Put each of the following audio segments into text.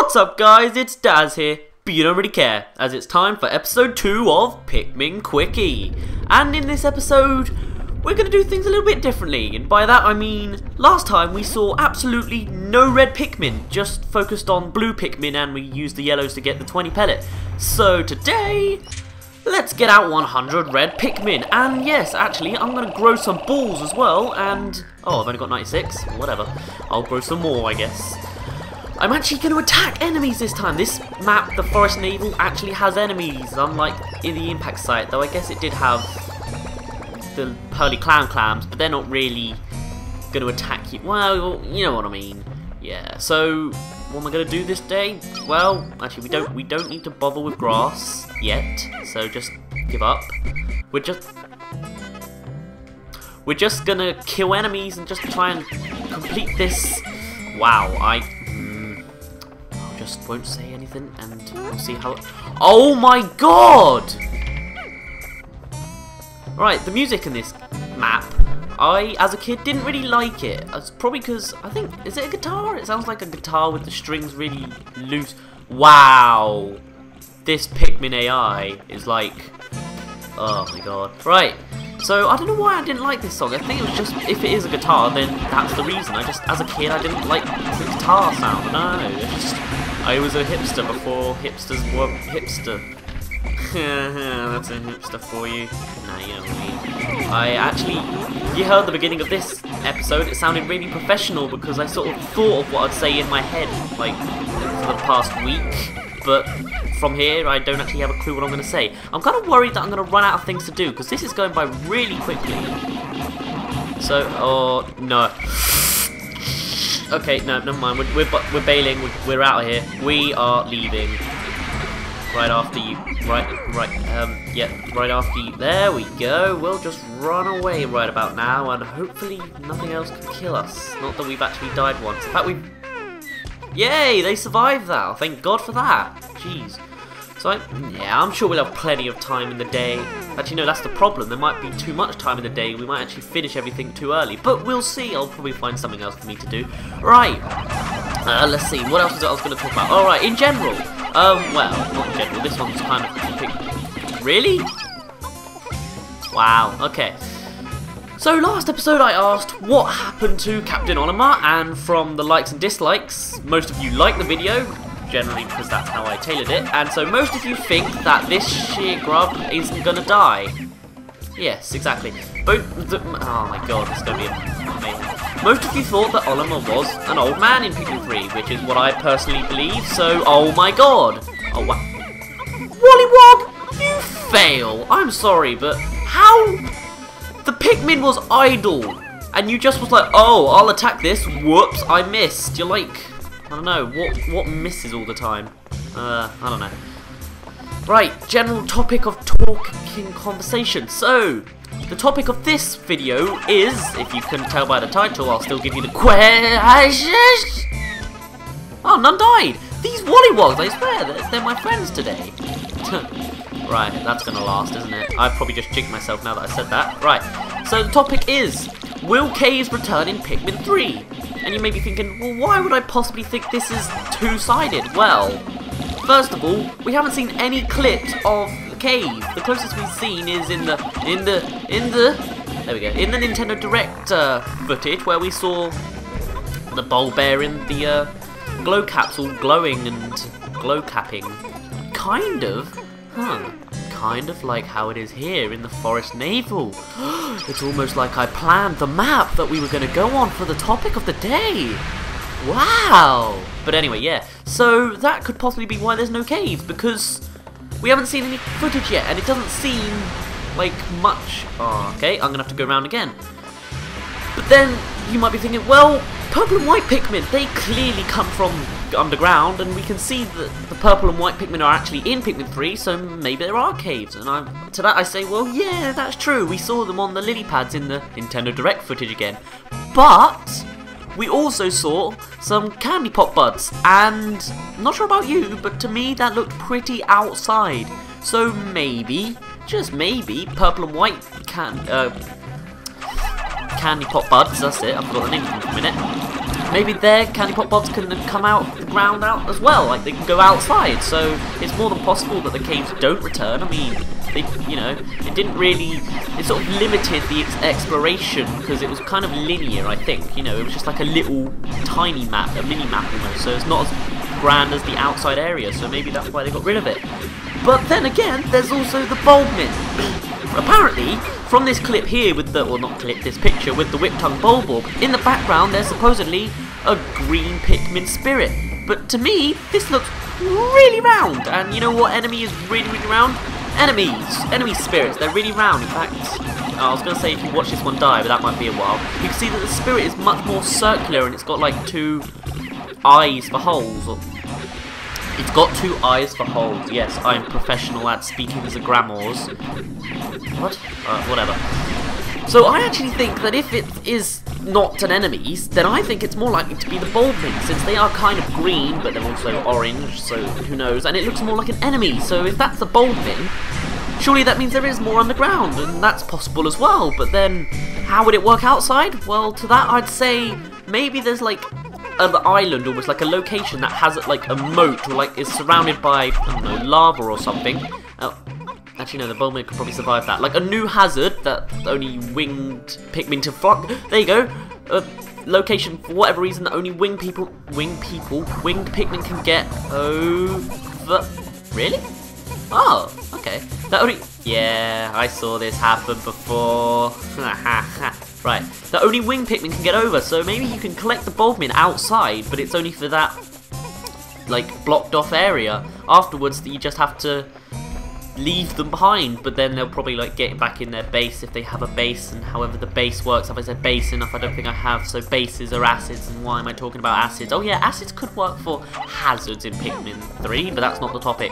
What's up guys, it's Daz here, but you don't really care, as it's time for episode 2 of Pikmin Quickie. And in this episode, we're going to do things a little bit differently, and by that I mean, last time we saw absolutely no red Pikmin, just focused on blue Pikmin and we used the yellows to get the 20 pellet. So today, let's get out 100 red Pikmin, and yes, actually, I'm going to grow some balls as well, and, oh, I've only got 96, whatever, I'll grow some more I guess. I'm actually going to attack enemies this time. This map, the Forest Navel, actually has enemies, unlike in the impact site, though I guess it did have the pearly clown clams, but they're not really going to attack you. Well, you know what I mean. Yeah, so what am I going to do this day? Well, actually we don't need to bother with grass yet, so just give up. We're just going to kill enemies and just try and complete this. Wow, I just won't say anything and we'll see how. Oh my god! Right, the music in this map, I, as a kid, didn't really like it. It's probably because, I think, is it a guitar? It sounds like a guitar with the strings really loose. Wow! This Pikmin AI is like, oh my god. Right, so I don't know why I didn't like this song. I think it was just, if it is a guitar, then that's the reason. I just, as a kid, I didn't like the guitar sound. No, it's just, I was a hipster before hipsters were hipster. That's a hipster for you. Nah, you know what I mean. I actually, you heard the beginning of this episode, it sounded really professional because I sort of thought of what I'd say in my head, like, for the past week. But from here, I don't actually have a clue what I'm going to say. I'm kind of worried that I'm going to run out of things to do because this is going by really quickly. So, oh, no. Okay, no, never mind. We're bailing. We're out of here. We are leaving. Right after you. Yeah, right after you. There we go. We'll just run away right about now, and hopefully nothing else can kill us. Not that we've actually died once. In fact, we've. Yay! They survived that. Thank God for that. Jeez. So, yeah, I'm sure we'll have plenty of time in the day. Actually, no, that's the problem. There might be too much time in the day. We might actually finish everything too early. But we'll see. I'll probably find something else for me to do. Right. Let's see. What else was I was going to talk about? Alright, in general. Well, not in general. This one's kind of... Really? Wow. Okay. So, last episode I asked what happened to Captain Olimar, and from the likes and dislikes, most of you liked the video. Generally because that's how I tailored it, and so most of you think that this sheer grub isn't gonna die. Yes, exactly. Oh my god, it's gonna be amazing. Most of you thought that Olimar was an old man in Pikmin 3, which is what I personally believe, so oh my god. Oh what? Wollywog, you fail! I'm sorry, but how? The Pikmin was idle, and you just was like, oh, I'll attack this, whoops, I missed. You're like, I don't know, what misses all the time? I don't know. Right, general topic of talking conversation. So, the topic of this video is, if you couldn't tell by the title, I'll still give you the question. Oh, none died. These Wollywogs, I swear, they're my friends today. Right, that's gonna last, isn't it? I've probably just jinked myself now that I said that. Right, so the topic is, will caves return in Pikmin 3? And you may be thinking, well, why would I possibly think this is two-sided? Well, first of all, we haven't seen any clips of the cave. The closest we've seen is in the Nintendo Direct footage where we saw the Bulb Bear in the glow capsule glowing and glow capping. Kind of, huh? Kind of like how it is here in the Forest Navel. It's almost like I planned the map that we were going to go on for the topic of the day. Wow! But anyway, yeah. So that could possibly be why there's no caves, because we haven't seen any footage yet, and it doesn't seem like much. Oh, okay, I'm going to have to go around again. But then you might be thinking, well, purple and white Pikmin, they clearly come from underground, and we can see that the purple and white Pikmin are actually in Pikmin 3, so maybe there are caves. And to that I say, well, yeah, that's true. We saw them on the lily pads in the Nintendo Direct footage again. But we also saw some candy pop buds, and I'm not sure about you, but to me that looked pretty outside. So maybe, just maybe, purple and white candy pop buds, that's it, I forgot the name for a minute, maybe their candy pop bombs can come out the ground out as well, like they can go outside, so it's more than possible that the caves don't return. I mean, they, you know, it didn't really, it sort of limited the exploration because it was kind of linear, I think, you know, it was just like a little tiny map, a mini map almost, so it's not as grand as the outside area, so maybe that's why they got rid of it. But then again, there's also the bulb mint. Apparently, from this clip here with the, or not clip, this picture with the whip-tongue bulb orb, in the background there's supposedly a green Pikmin spirit. But to me, this looks really round. And you know what enemy is really, really round? Enemy spirits, they're really round. In fact, I was going to say if you watch this one die, but that might be a while. You can see that the spirit is much more circular and it's got like 2 eyes for holes. It's got 2 eyes for holes. Yes, I'm professional at speaking as a grammars. What? Whatever. So I actually think that if it is not an enemy, then I think it's more likely to be the bulb mint, since they are kind of green, but they're also orange, so who knows, and it looks more like an enemy, so if that's the bulb mint, surely that means there is more underground, and that's possible as well, but then, how would it work outside? Well, to that I'd say, maybe there's like an island, almost like a location that has like a moat, or like is surrounded by, I don't know, lava or something. Actually, no, the bulb mint could probably survive that. Like a new hazard that only winged Pikmin to flock. There you go. A location for whatever reason that only winged Pikmin can get over. Really? Oh, okay. That only. Yeah, I saw this happen before. Right. That only winged Pikmin can get over. So maybe you can collect the bulb mint outside, but it's only for that, like, blocked off area. Afterwards, you just have to leave them behind, but then they'll probably like get back in their base if they have a base, and however the base works. Have I said base enough? I don't think I have. So bases are acids, and why am I talking about acids? Oh yeah, acids could work for hazards in Pikmin 3, but that's not the topic.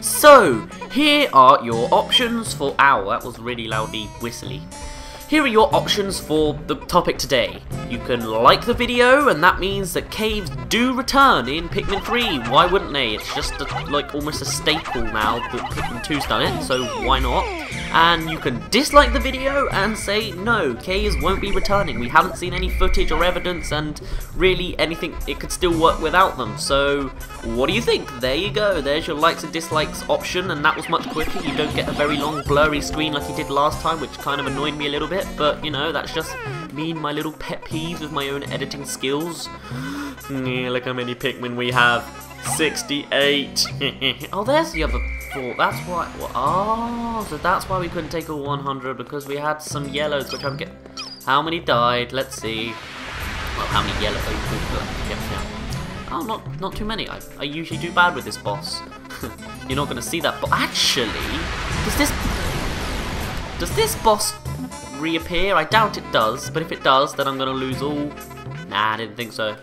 So here are your options for, ow, that was really loudly whistly. Here are your options for the topic today. You can like the video, and that means that caves do return in Pikmin 3. Why wouldn't they? It's just like almost a staple now that Pikmin 2's done it, so why not? And you can dislike the video and say, no, caves won't be returning. We haven't seen any footage or evidence, and really anything, it could still work without them. So what do you think? There you go. There's your likes and dislikes option, and that was much quicker. You don't get a very long blurry screen like you did last time, which kind of annoyed me a little bit. But, you know, that's just me and my little pet peeves with my own editing skills. Yeah, look how many Pikmin we have. 68. Oh, there's the other 4. That's why. Oh, so that's why we couldn't take all 100, because we had some yellows, which I'm getting. How many died? Let's see. Well, how many yellows? Oh, not too many. I usually do bad with this boss. You're not going to see that. But actually, does this boss reappear? I doubt it does, but if it does, then I'm gonna lose all. Nah, I didn't think so.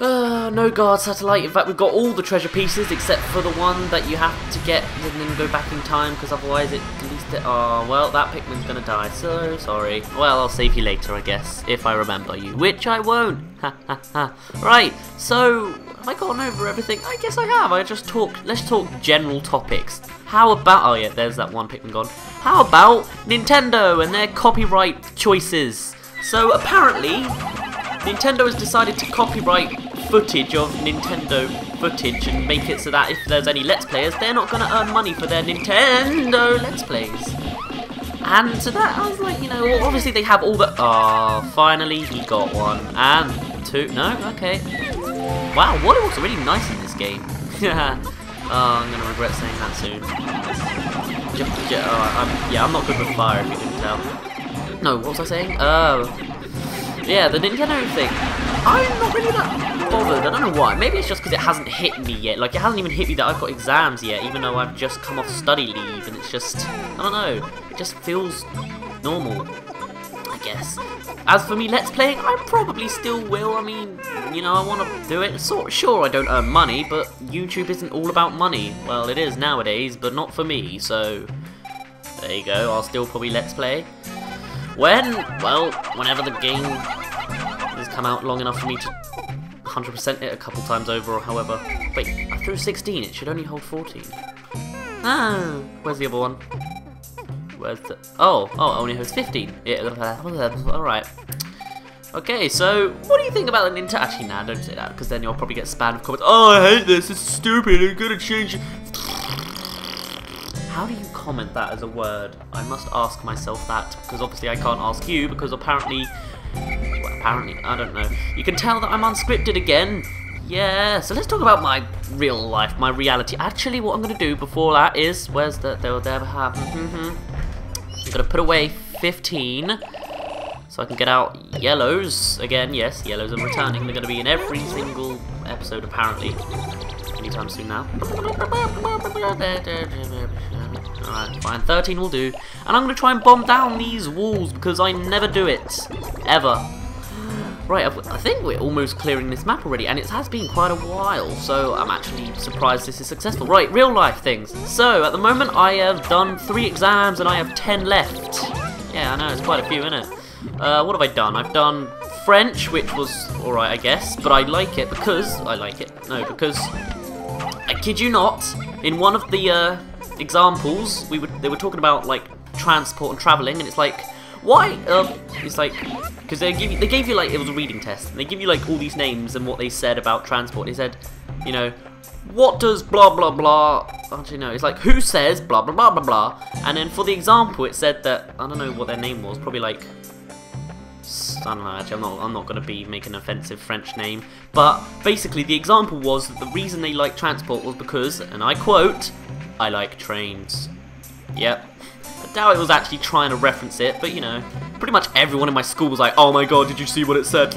No guard satellite. In fact, we've got all the treasure pieces except for the one that you have to get and then go back in time, because otherwise it least it. Oh well, that Pikmin's gonna die. So sorry. Well, I'll save you later, I guess, if I remember you, which I won't. Ha ha ha. Right. So have I gotten over everything? I guess I have. Let's talk general topics. How about, oh yeah, there's that one Pikmin gone. How about Nintendo and their copyright choices? So apparently, Nintendo has decided to copyright footage of Nintendo footage and make it so that if there's any Let's Players, they're not going to earn money for their Nintendo Let's Plays. And to that, I was like, you know, well, obviously they have all the, oh, finally he got one. And 2, no, okay. Wow, water looks really nice in this game. Oh, I'm going to regret saying that soon. Yeah, I'm not good with fire, if you couldn't tell. No, what was I saying? Yeah, the Nintendo thing. I'm not really that bothered. I don't know why. Maybe it's just because it hasn't hit me yet. Like, it hasn't even hit me that I've got exams yet, even though I've just come off study leave, and it's just, I don't know, it just feels normal, I guess. As for me Let's Playing, I probably still will. I mean, you know, I want to do it. Sure, I don't earn money, but YouTube isn't all about money. Well, it is nowadays, but not for me, so there you go. I'll still probably Let's Play. Well, whenever the game has come out long enough for me to 100% it a couple times over, or however. Wait, I threw 16, it should only hold 14. Ah, where's the other one? Where's the... Oh, it only holds 15. Yeah, alright. Okay, so what do you think about the Nintendo? Actually, nah, don't say that because then you'll probably get spammed with comments. Oh, I hate this. It's stupid. I'm gonna change it. How do you comment that as a word? I must ask myself that because obviously I can't ask you because apparently, well, apparently I don't know. You can tell that I'm unscripted again. Yeah. So let's talk about my real life, my reality. Actually, what I'm gonna do before that is where's the there will never happen. I'm gonna put away 15. So I can get out yellows again. Yes, yellows are returning. They're going to be in every single episode apparently. Anytime soon now. Alright, fine. 13 will do. And I'm going to try and bomb down these walls because I never do it. Ever. Right, I think we're almost clearing this map already. And it has been quite a while. So I'm actually surprised this is successful. Right, real life things. So at the moment I have done 3 exams and I have 10 left. Yeah, I know. It's quite a few, isn't it? What have I done? I've done French, which was alright, I guess, but I like it because because I kid you not, in one of the examples, they were talking about like transport and traveling, and it's like, why? It's like because they gave you like it was a reading test. And they give you like all these names and what they said about transport. They said, you know, what does blah blah blah? Actually, no, it's like who says blah blah blah blah blah. And then for the example, it said that I don't know what their name was, probably like. I don't know, actually, I'm not going to be making an offensive French name, but basically the example was that the reason they liked transport was because, and I quote, I like trains. Yep. I doubt it was actually trying to reference it, but you know, pretty much everyone in my school was like, oh my god, did you see what it said?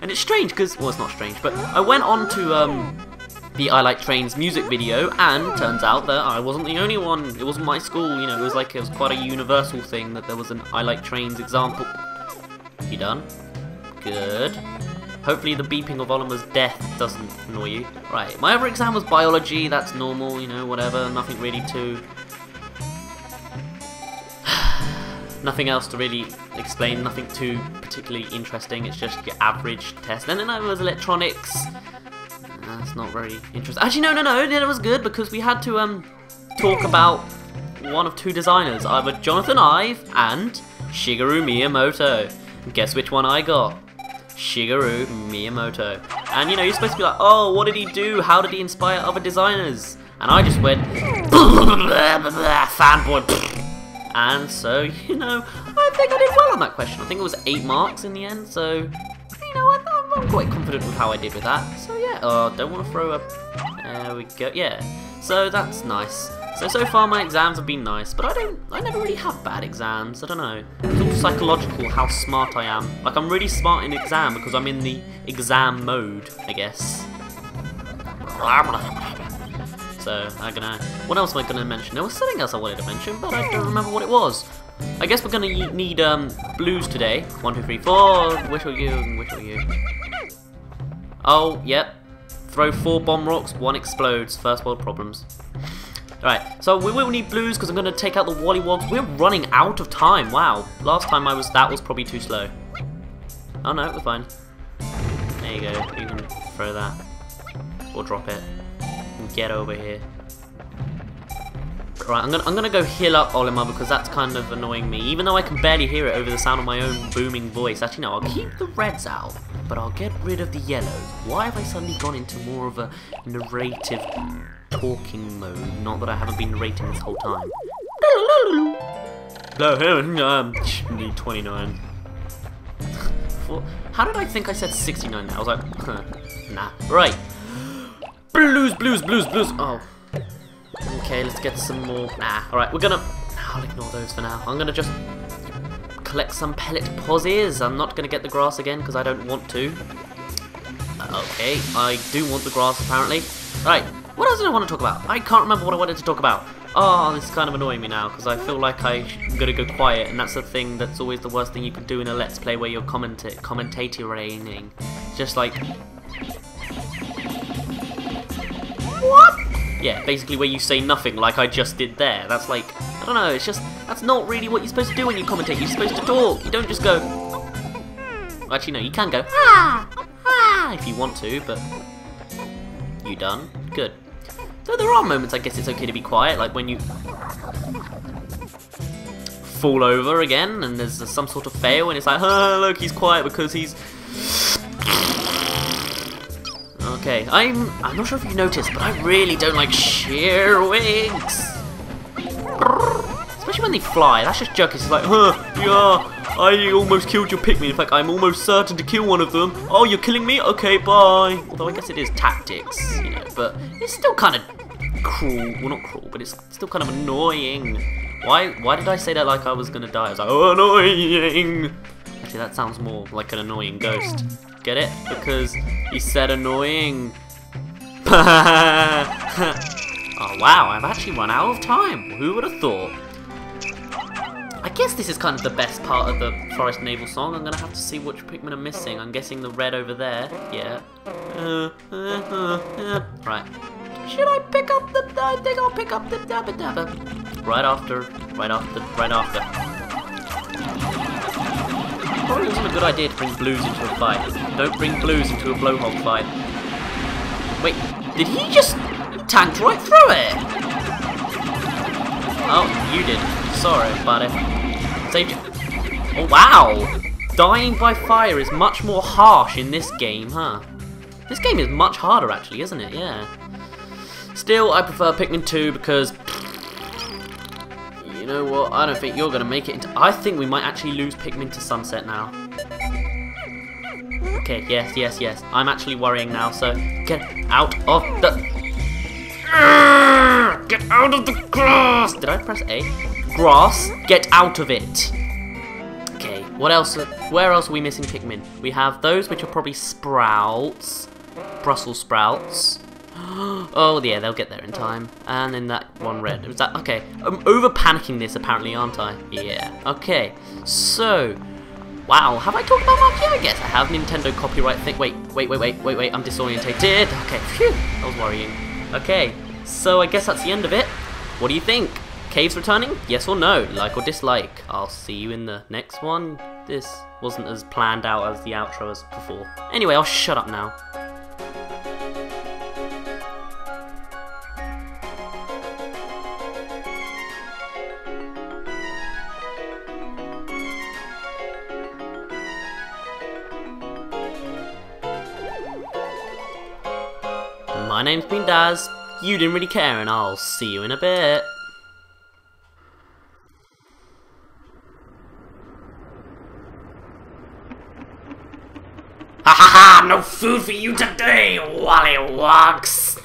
And it's strange because, well, it's not strange, but I went on to the I Like Trains music video, and turns out that I wasn't the only one. It wasn't my school, you know, it was quite a universal thing that there was an I Like Trains example. You done? Good. Hopefully the beeping of Oliver's death doesn't annoy you. Right, my other exam was biology, that's normal, you know, whatever, nothing really too... nothing else to really explain, nothing too particularly interesting, it's just your average test. And then there was electronics. That's not very interesting. Actually, no, it was good because we had to talk about one of 2 designers, either Jonathan Ive and Shigeru Miyamoto. And guess which one I got? Shigeru Miyamoto. And you know, you're supposed to be like, oh, what did he do? How did he inspire other designers? And I just went fanboy. And so, you know, I think I did well on that question. I think it was 8 marks in the end, so you know, I'm quite confident with how I did with that. So yeah, don't want to throw up. There we go. Yeah. So that's nice. So far my exams have been nice, but I never really have bad exams. I don't know. It's all psychological how smart I am. Like I'm really smart in exam because I'm in the exam mode, I guess. So I'm gonna. What else am I gonna mention? There was something else I wanted to mention, but I don't remember what it was. I guess we're gonna need blues today. 1, 2, 3, 4. Which are you? And which are you? Oh, yep. Throw 4 bomb rocks, 1 explodes. First world problems. Alright, so we will need blues because I'm gonna take out the Wollywogs. We're running out of time. Wow. Last time that was probably too slow. Oh no, we're fine. There you go. You can throw that or drop it and get over here. Right, I'm gonna go heal up Olimar because that's kind of annoying me, even though I can barely hear it over the sound of my own booming voice. Actually, no, I'll keep the reds out, but I'll get rid of the yellows. Why have I suddenly gone into more of a narrative talking mode? Not that I haven't been narrating this whole time. Need 29. How did I think I said 69 now? I was like, huh, nah. Right. Blues. Oh. Okay, let's get some more. Nah, alright, I'll ignore those for now. I'm gonna just collect some pellet posies. I'm not gonna get the grass again because I don't want to. Okay, I do want the grass apparently. Alright, what else did I want to talk about? I can't remember what I wanted to talk about. Oh, this is kind of annoying me now because I feel like I'm gonna go quiet, and that's the thing that's always the worst thing you could do in a Let's Play where you're commentating. Just like... What? Yeah, basically where you say nothing like I just did there. That's like, I don't know, it's just, that's not really what you're supposed to do when you commentate. You're supposed to talk. You don't just go... Actually, no, you can go, if you want to, but... You done? Good. So there are moments I guess it's okay to be quiet, like when you... fall over again, and there's some sort of fail, and it's like, oh, look, he's quiet because he's... Okay, I'm not sure if you've noticed, but I really don't like sheer wings. Especially when they fly, that's just jerky. It's like, yeah, I almost killed your Pikmin. In fact, I'm almost certain to kill one of them. Oh, you're killing me? Okay, bye. Although I guess it is tactics, you know, but it's still kind of cruel. Well, not cruel, but it's still kind of annoying. Why did I say that like I was gonna die? I was like, oh, annoying. Actually, that sounds more like an annoying ghost. Get it? Because he said annoying. Oh wow, I've actually run out of time. Who would have thought? I guess this is kind of the best part of the Forest Naval song. I'm gonna have to see which Pikmin are missing. I'm guessing the red over there. Yeah. Right. Should I pick up the... I think I'll pick up the Dabba Dabba. Right after. Probably wasn't a good idea to bring blues into a fight. Don't bring blues into a blowhog fight. Wait, did he just... He tanked right through it! Oh, you did. Sorry, buddy. Saved you. Oh, wow! Dying by fire is much more harsh in this game, huh? This game is much harder, actually, isn't it? Yeah. Still, I prefer Pikmin 2 because... You know what? I don't think you're going to make it into... I think we might actually lose Pikmin to Sunset now. Okay, yes. I'm actually worrying now, so get out of the... Get out of the grass! Did I press A? Grass, get out of it! Okay, what else? Where else are we missing Pikmin? We have those which are probably sprouts. Brussels sprouts. Oh yeah, they'll get there in time. And then that one red. Was that okay? I'm over panicking this apparently, aren't I? Yeah. Okay. So, wow. Have I talked about Mark? Yeah, I guess I have. Nintendo copyright thing. Wait. I'm disorientated. Okay. Phew. That was worrying. Okay. So I guess that's the end of it. What do you think? Caves returning? Yes or no? Like or dislike? I'll see you in the next one. This wasn't as planned out as the outro as before. Anyway, I'll shut up now. My name's been Daz, you didn't really care, and I'll see you in a bit. Ha ha ha! No food for you today, Wally Wogs!